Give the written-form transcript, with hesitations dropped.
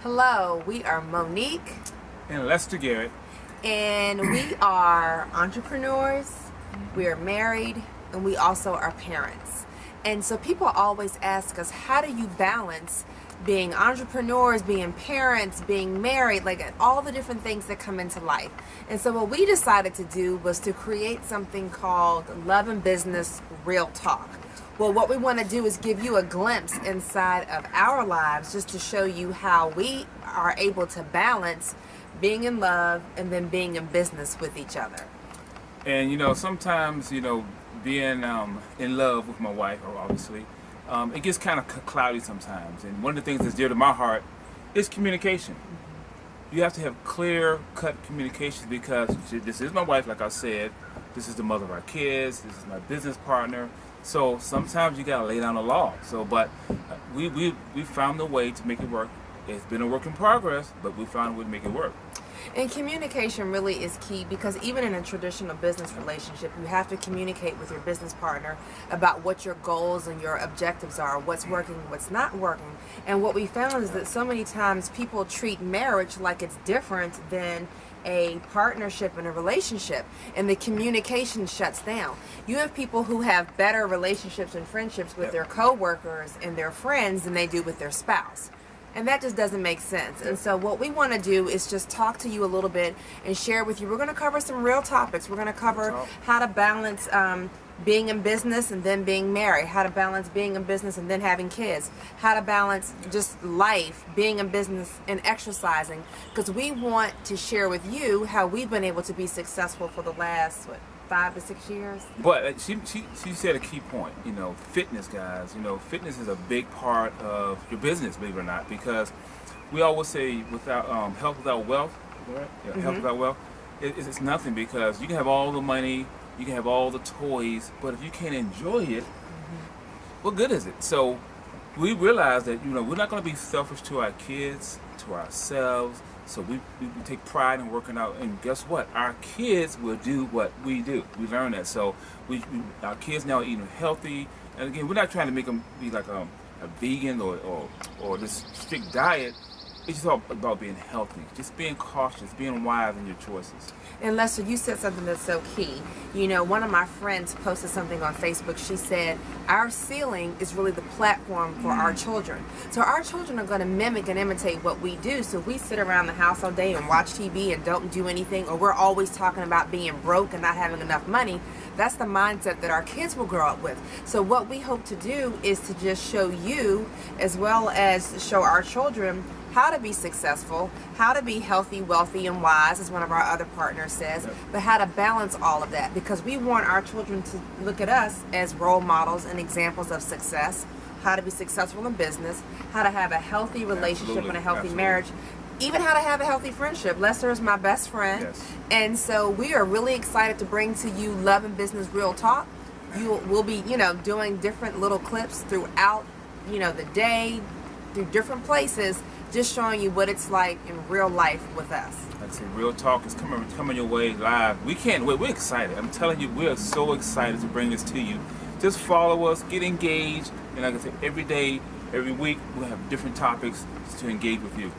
Hello, we are Monique, And Lester Garrett. and we are entrepreneurs, we are married, and we also are parents. And so people always ask us, how do you balance being entrepreneurs, being parents, being married, like all the different things that come into life? And so what we decided to do was to create something called Love and Business Real Talk. Well, what we want to do is give you a glimpse inside of our lives just to show you how we are able to balance being in love and then being in business with each other. And sometimes being in love with my wife, obviously, it gets kind of cloudy sometimes. And one of the things that's dear to my heart is communication. You have to have clear-cut communication because this is my wife, like I said. This is the mother of our kids. This is my business partner. So sometimes you gotta lay down the law. But we found a way to make it work. It's been a work in progress, but we found a way to make it work. And communication really is key because even in a traditional business relationship, you have to communicate with your business partner about what your goals and your objectives are, what's working, what's not working. And what we found is that so many times people treat marriage like it's different than a partnership and a relationship, and the communication shuts down. You have people who have better relationships and friendships with their coworkers and their friends than they do with their spouse. And that just doesn't make sense. And so what we want to do is just talk to you a little bit and share with you. We're going to cover some real topics. We're going to cover how to balance being in business and then being married, how to balance being in business and then having kids, how to balance just life, being in business and exercising, because we want to share with you how we've been able to be successful for the last 5 to 6 years. But she said a key point. Fitness, guys. Fitness is a big part of your business, believe it or not, because we always say without health without wealth, right? Yeah, health without wealth, it's nothing, because you can have all the money, you can have all the toys, but if you can't enjoy it, what good is it? So we realize that we're not going to be selfish to our kids, to ourselves. So we take pride in working out, and guess what? Our kids will do what we do. We learn that. So our kids now are eating healthy, and again, we're not trying to make them be like a vegan or this strict diet. It's just all about being healthy, just being cautious, being wise in your choices. And Lester, you said something that's so key. One of my friends posted something on Facebook. She said, our ceiling is really the platform for our children. So our children are going to mimic and imitate what we do. So if we sit around the house all day and watch TV and don't do anything, or we're always talking about being broke and not having enough money, that's the mindset that our kids will grow up with. So what we hope to do is to just show you, as well as show our children, how to be successful, how to be healthy, wealthy, and wise, as one of our other partners says, but how to balance all of that, because we want our children to look at us as role models and examples of success, how to be successful in business, how to have a healthy relationship and a healthy marriage, even how to have a healthy friendship. Lester is my best friend, and so we are really excited to bring to you Love and Business Real Talk. We'll be, doing different little clips throughout, the day, through different places, just showing you what it's like in real life with us. Like I said, Real Talk is coming your way live. We can't wait. We're excited. I'm telling you, we are so excited to bring this to you. Just follow us, get engaged, and like I said, every day, every week, we'll have different topics to engage with you.